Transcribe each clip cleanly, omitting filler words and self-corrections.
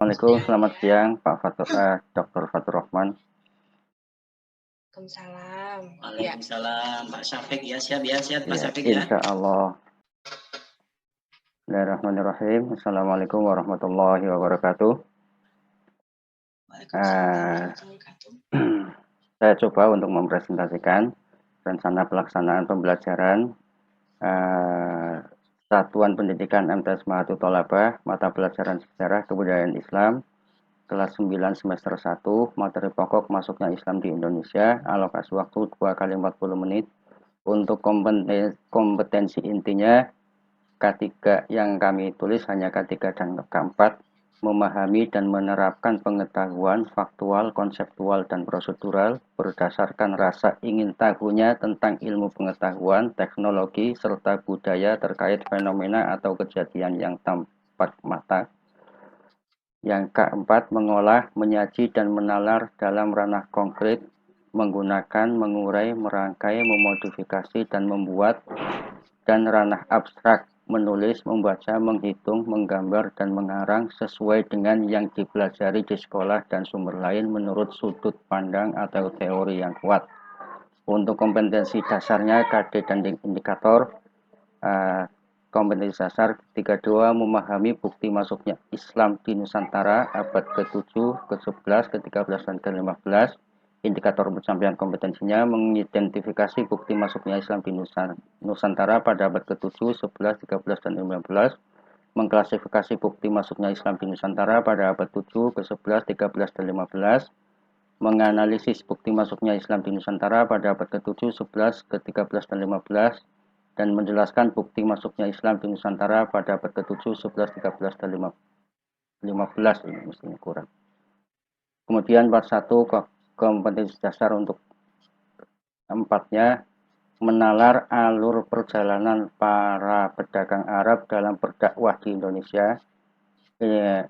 Assalamualaikum, selamat siang Dr. Fatur Rahman. Waalaikumsalam. Waalaikumsalam, Pak Syafiq ya, siap Pak Ya, Syafiq ya. insya Allah. Bismillahirrahmanirrahim. Assalamualaikum warahmatullahi wabarakatuh. Waalaikumsalam warahmatullahi wabarakatuh. Saya coba untuk mempresentasikan rencana pelaksanaan pembelajaran Satuan Pendidikan MTS Mahathir Thalabah, mata pelajaran Sejarah Kebudayaan Islam, kelas 9 semester 1, materi pokok masuknya Islam di Indonesia, alokasi waktu 2 kali 40 menit. Untuk kompetensi intinya, K3 yang kami tulis hanya K3 dan K4, memahami dan menerapkan pengetahuan faktual, konseptual, dan prosedural berdasarkan rasa ingin tahunya tentang ilmu pengetahuan, teknologi, serta budaya terkait fenomena atau kejadian yang tampak mata. Yang keempat, mengolah, menyaji, dan menalar dalam ranah konkret, menggunakan, mengurai, merangkai, memodifikasi, dan membuat, dan ranah abstrak, menulis, membaca, menghitung, menggambar, dan mengarang sesuai dengan yang dipelajari di sekolah dan sumber lain menurut sudut pandang atau teori yang kuat. Untuk kompetensi dasarnya, KD dan indikator, kompetensi dasar 32, memahami bukti masuknya Islam di Nusantara abad ke-7, ke-11, ke-13, dan ke-15. Indikator pencapaian kompetensinya mengidentifikasi bukti masuknya Islam di Nusantara pada abad ke-7, 11, 13, dan 15. Mengklasifikasi bukti masuknya Islam di Nusantara pada abad 7, ke-11, 13, dan 15. Menganalisis bukti masuknya Islam di Nusantara pada abad ke-7, 11, ke-13, dan 15. Dan menjelaskan bukti masuknya Islam di Nusantara pada abad ke-7, 11, 13, dan 15. Ini mestinya kurang. Kemudian part 1, kompetensi dasar untuk empatnya, menalar alur perjalanan para pedagang Arab dalam berdakwah di Indonesia.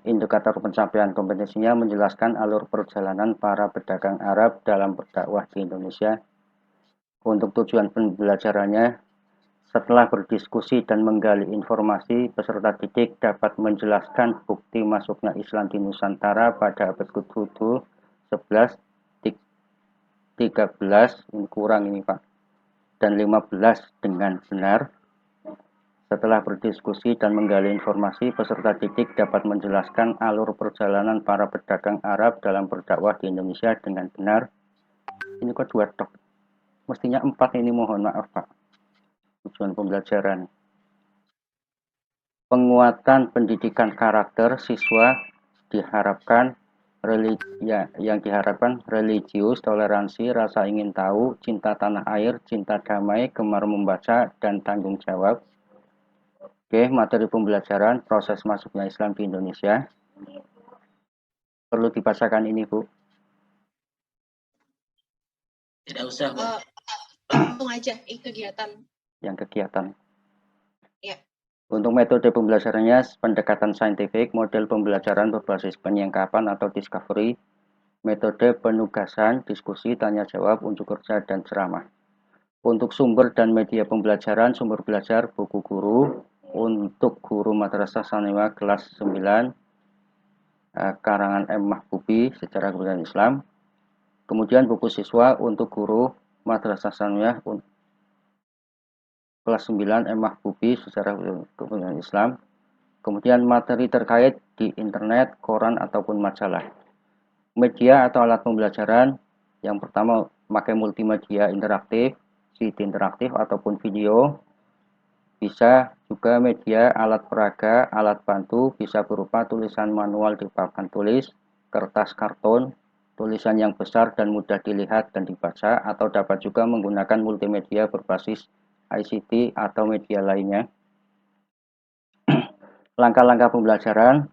Indikator pencapaian kompetensinya menjelaskan alur perjalanan para pedagang Arab dalam berdakwah di Indonesia. Untuk tujuan pembelajarannya, setelah berdiskusi dan menggali informasi, peserta didik dapat menjelaskan bukti masuknya Islam di Nusantara pada abad ke-7, 11, 13, ini kurang ini Pak, dan 15 dengan benar. Setelah berdiskusi dan menggali informasi, peserta didik dapat menjelaskan alur perjalanan para pedagang Arab dalam berdakwah di Indonesia dengan benar. Ini kok 2 tok. Mestinya 4 ini, mohon maaf Pak. Tujuan pembelajaran. Penguatan pendidikan karakter siswa diharapkan yang diharapkan religius, toleransi, rasa ingin tahu, cinta tanah air, cinta damai, gemar membaca, dan tanggung jawab. Oke, materi pembelajaran proses masuknya Islam di Indonesia. Perlu dibacakan ini, Bu? Tidak usah, Bu. Langsung aja kegiatan. Yang kegiatan. Ya. Untuk metode pembelajarannya, pendekatan saintifik, model pembelajaran berbasis penyingkapan atau discovery, metode penugasan, diskusi, tanya jawab, unjuk kerja, dan ceramah. Untuk sumber dan media pembelajaran, sumber belajar, buku guru, untuk guru Madrasah Sanawiyah kelas 9, karangan M. Mahbubi, Sejarah Kebudayaan Islam. Kemudian buku siswa untuk guru Madrasah Sanawiyah kelas 9 M. Mahbubi, Sejarah Kebudayaan Islam. Kemudian materi terkait di internet, koran, ataupun majalah. Media atau alat pembelajaran, yang pertama pakai multimedia interaktif, CD interaktif ataupun video. Bisa juga media alat peraga, alat bantu, bisa berupa tulisan manual di papan tulis, kertas karton, tulisan yang besar dan mudah dilihat dan dibaca, atau dapat juga menggunakan multimedia berbasis ICT atau media lainnya. Langkah-langkah pembelajaran.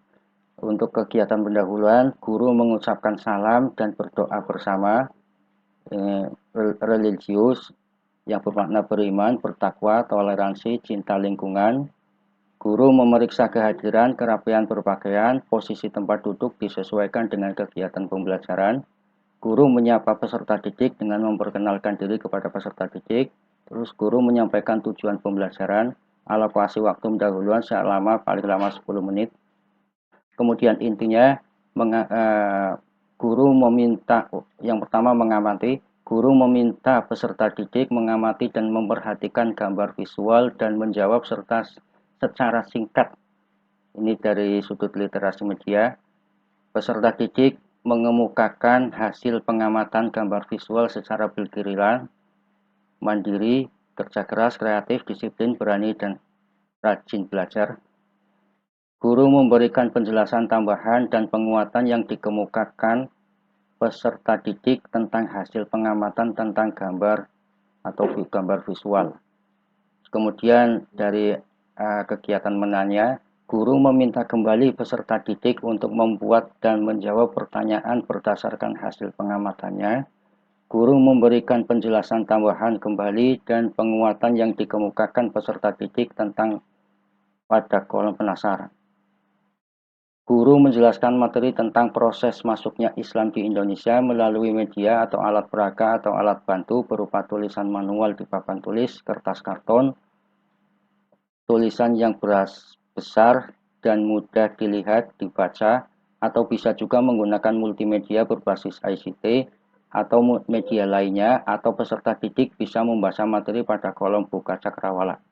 Untuk kegiatan pendahuluan, guru mengucapkan salam dan berdoa bersama, religius, yang bermakna beriman, bertakwa, toleransi, cinta lingkungan. Guru memeriksa kehadiran, kerapian berpakaian, posisi tempat duduk disesuaikan dengan kegiatan pembelajaran. Guru menyapa peserta didik dengan memperkenalkan diri kepada peserta didik. Terus guru menyampaikan tujuan pembelajaran, alokasi waktu pendahuluan selama paling lama 10 menit. Kemudian intinya, Guru meminta, yang pertama mengamati, guru meminta peserta didik mengamati dan memperhatikan gambar visual dan menjawab serta secara singkat. Ini dari sudut literasi media. Peserta didik mengemukakan hasil pengamatan gambar visual secara bergiliran, mandiri, kerja keras, kreatif, disiplin, berani, dan rajin belajar. Guru memberikan penjelasan tambahan dan penguatan yang dikemukakan peserta didik tentang hasil pengamatan tentang gambar atau gambar visual. Kemudian dari kegiatan menanya, guru meminta kembali peserta didik untuk membuat dan menjawab pertanyaan berdasarkan hasil pengamatannya. Guru memberikan penjelasan tambahan kembali dan penguatan yang dikemukakan peserta didik tentang pada kolom penasaran. Guru menjelaskan materi tentang proses masuknya Islam di Indonesia melalui media atau alat peraga atau alat bantu berupa tulisan manual di papan tulis, kertas karton, tulisan yang besar dan mudah dilihat, dibaca, atau bisa juga menggunakan multimedia berbasis ICT atau media lainnya, atau peserta didik bisa membaca materi pada kolom buka cakrawala.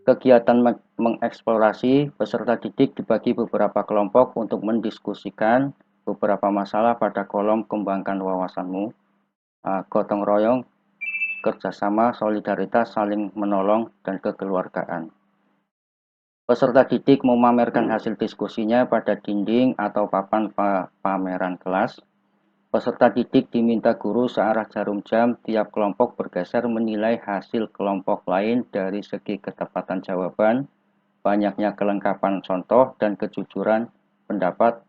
Kegiatan mengeksplorasi, peserta didik dibagi beberapa kelompok untuk mendiskusikan beberapa masalah pada kolom kembangkan wawasanmu, gotong royong, kerjasama, solidaritas, saling menolong, dan kekeluargaan. Peserta didik memamerkan hasil diskusinya pada dinding atau papan pameran kelas. Peserta didik diminta guru searah jarum jam tiap kelompok bergeser menilai hasil kelompok lain dari segi ketepatan jawaban, banyaknya kelengkapan contoh, dan kejujuran pendapat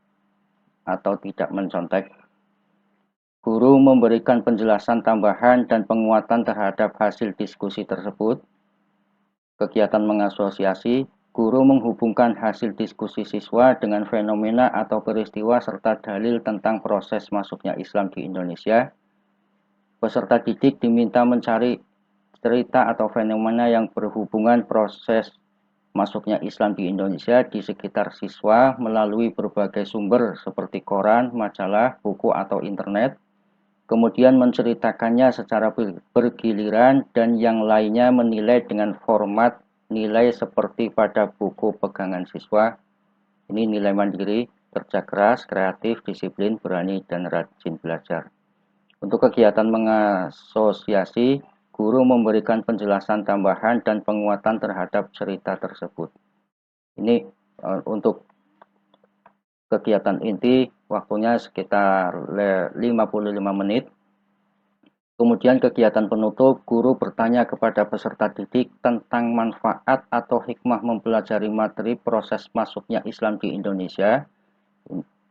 atau tidak mencontek. Guru memberikan penjelasan tambahan dan penguatan terhadap hasil diskusi tersebut. Kegiatan mengasosiasi, guru menghubungkan hasil diskusi siswa dengan fenomena atau peristiwa serta dalil tentang proses masuknya Islam di Indonesia. Peserta didik diminta mencari cerita atau fenomena yang berhubungan proses masuknya Islam di Indonesia di sekitar siswa melalui berbagai sumber seperti koran, majalah, buku, atau internet. Kemudian menceritakannya secara bergiliran dan yang lainnya menilai dengan format nilai seperti pada buku pegangan siswa. Ini nilai mandiri, kerja keras, kreatif, disiplin, berani, dan rajin belajar. Untuk kegiatan mengasosiasi, guru memberikan penjelasan tambahan dan penguatan terhadap cerita tersebut. Ini untuk kegiatan inti, waktunya sekitar 55 menit. Kemudian kegiatan penutup, guru bertanya kepada peserta didik tentang manfaat atau hikmah mempelajari materi proses masuknya Islam di Indonesia.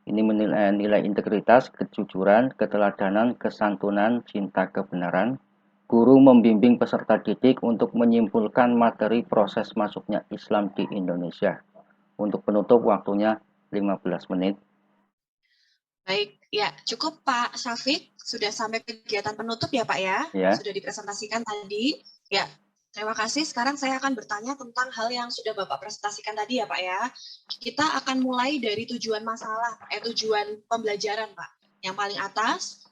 Ini menilai nilai integritas, kejujuran, keteladanan, kesantunan, cinta kebenaran. Guru membimbing peserta didik untuk menyimpulkan materi proses masuknya Islam di Indonesia. Untuk penutup waktunya 15 menit. Baik, ya cukup Pak Syafiq. Sudah sampai kegiatan penutup ya Pak ya? Ya. Sudah dipresentasikan tadi. Ya, terima kasih. Sekarang saya akan bertanya tentang hal yang sudah Bapak presentasikan tadi ya Pak ya. Kita akan mulai dari tujuan masalah, tujuan pembelajaran Pak. Yang paling atas,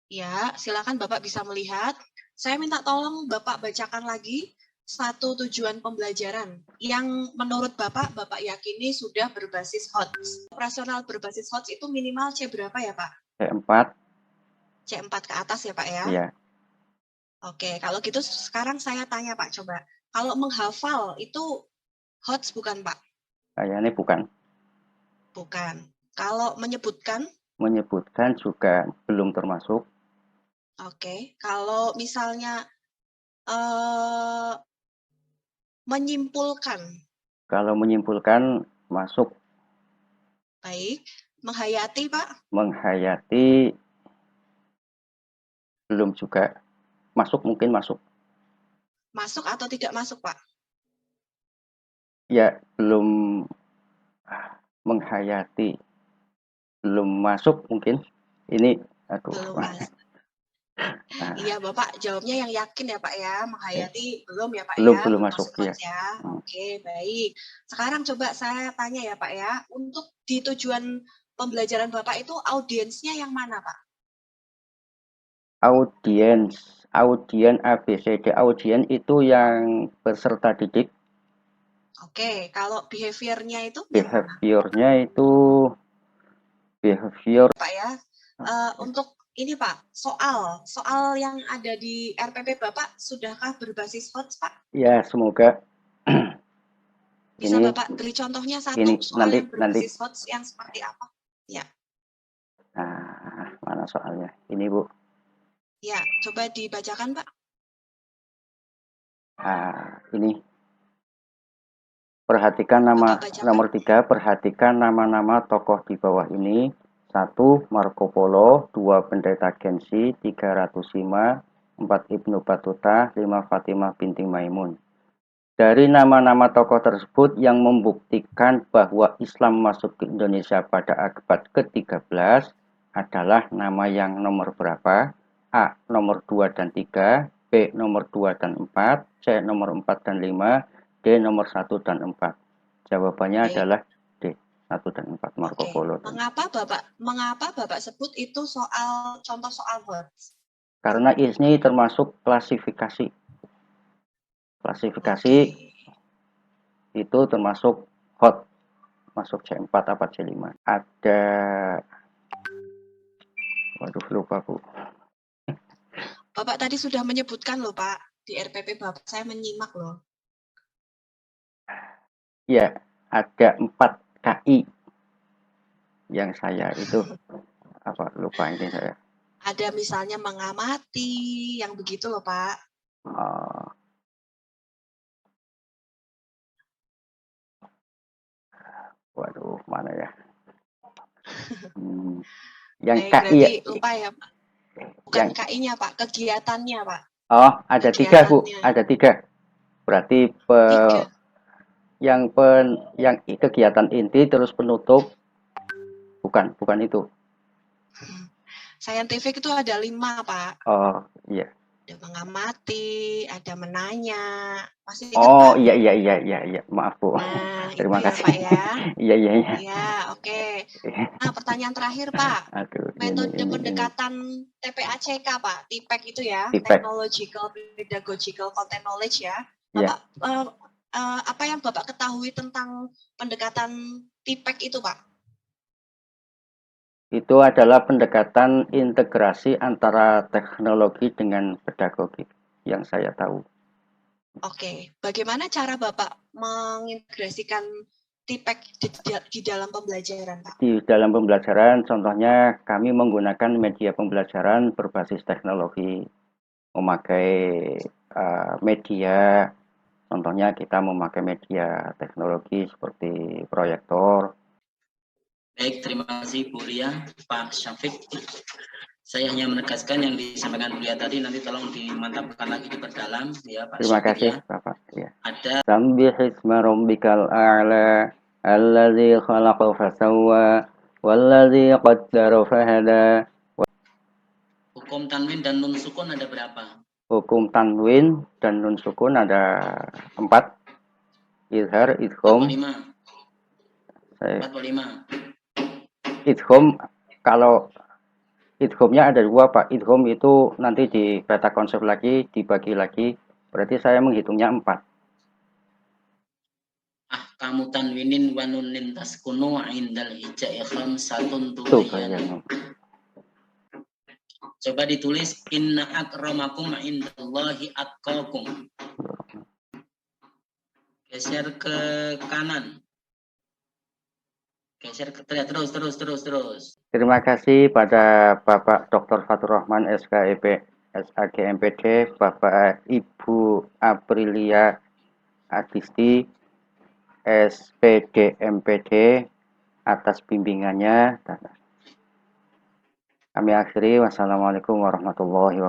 ya silakan Bapak bisa melihat. Saya minta tolong Bapak bacakan lagi satu tujuan pembelajaran yang menurut Bapak yakini sudah berbasis HOTS. Operasional berbasis HOTS itu minimal C berapa ya Pak? C4. C4 ke atas ya Pak ya? Iya. Oke, kalau gitu sekarang saya tanya Pak, coba. Kalau menghafal itu HOTS bukan Pak? Kayaknya bukan. Bukan. Kalau menyebutkan? Menyebutkan juga belum termasuk. Oke, kalau misalnya menyimpulkan? Kalau menyimpulkan masuk. Baik. Menghayati Pak? Menghayati belum juga. Masuk mungkin masuk. Masuk atau tidak masuk Pak? Ya, belum menghayati. Belum masuk mungkin. Ini aduh. Belum masuk. Iya Bapak jawabnya yang yakin ya Pak ya, menghayati belum ya Pak ya, belum masuk ya. Oke, baik. Sekarang coba saya tanya ya Pak ya, untuk di tujuan pembelajaran Bapak itu audiensnya yang mana, Pak? Audien ABCD. Audien itu yang peserta didik. Oke, kalau behaviornya itu yang mana? Behaviornya itu behavior. Pak ya. Untuk ini Pak, soal yang ada di RPP Bapak sudahkah berbasis HOTS Pak? Ya, semoga Bisa ini Bapak beri contohnya ini satu soal yang nanti berbasis HOTS yang seperti apa? Ya, nah, mana soalnya? Ini Bu. ya, coba dibacakan Pak. Ini perhatikan nama Bapak bacakan. nomor 3, perhatikan nama-nama tokoh di bawah ini. 1. Marco Polo, 2. Pendeta Gensi, 3. Ratu Sima, 4. Ibnu Battuta, 5. Fatimah binti Maimun. Dari nama-nama tokoh tersebut yang membuktikan bahwa Islam masuk ke Indonesia pada abad ke-13 adalah nama yang nomor berapa? A. Nomor 2 dan 3, B. Nomor 2 dan 4, C. Nomor 4 dan 5, D. Nomor 1 dan 4. Jawabannya Baik. adalah D. 1 dan 4 Marco Oke. Polo. Mengapa Bapak sebut itu contoh soal HOTS? Karena ini termasuk klasifikasi. Klasifikasi Oke. itu termasuk hot, masuk C4 apa C5. Ada, waduh lupa Bu. Bapak tadi sudah menyebutkan loh Pak, di RPP Bapak saya menyimak loh. Ya, ada 4 KI yang saya itu apa lupa ini saya. Ada misalnya mengamati, yang begitu loh Pak. Waduh, mana ya? Yang Baik, KI ya. berarti lupa ya Pak. Bukan Yang KI-nya Pak, kegiatannya Pak. oh, ada 3 Bu, Kegiatannya. ada 3. Berarti 3. yang kegiatan inti terus penutup bukan itu. Scientific itu ada 5 Pak. Oh, iya. Ada mengamati, ada menanya. Masih ingat Oh, Pak? iya. Maaf Bu. Nah, Terima itu ya kasih. Pak ya. Iya. Ya, oke. Nah, pertanyaan terakhir Pak. Aduh, Metode ini. pendekatan TPACK Pak, TIPEC itu ya, Feedback. Technological Pedagogical Content Knowledge ya. Ya. Bapak, apa yang Bapak ketahui tentang pendekatan TIPEC itu Pak? Itu adalah pendekatan integrasi antara teknologi dengan pedagogik yang saya tahu. Oke, bagaimana cara Bapak mengintegrasikan TIPEC di dalam pembelajaran Pak? Di dalam pembelajaran, contohnya kami menggunakan media pembelajaran berbasis teknologi, memakai media, contohnya kita memakai media teknologi seperti proyektor. Baik, terima kasih Bu Ria, Pak Syafiq. Saya hanya menegaskan yang disampaikan Bu Ria tadi, nanti tolong dimantapkan lagi diperdalam ya Pak Terima Syafiq kasih ya. Bapak. Ya. Ada Sambih isma rabbikal a'la alladzi khalaqa fasawwa walladzi qaddara fahada. hukum tanwin dan nun sukun ada berapa? Hukum tanwin dan nun sukun ada 4. Izhar, 4 idgham. 4 atau 5? Idgham, kalau idghamnya ada 2 Pak. Idgham itu nanti di peta konsep lagi, dibagi lagi. Berarti saya menghitungnya 4. Kamu tanwinin wa nunin taskunu indal hija'i khamsatun Tuh tubayyan. bayang. Coba ditulis inna akramakum indallahi atqakum. Geser ke kanan. Geser ke terus. Terima kasih pada Bapak Dr. Fatur Rahman SKEP SAGMPD, Bapak Ibu Aprilia Adisti SPD MPD atas bimbingannya. Kami akhiri, wassalamualaikum warahmatullahi wabarakatuh.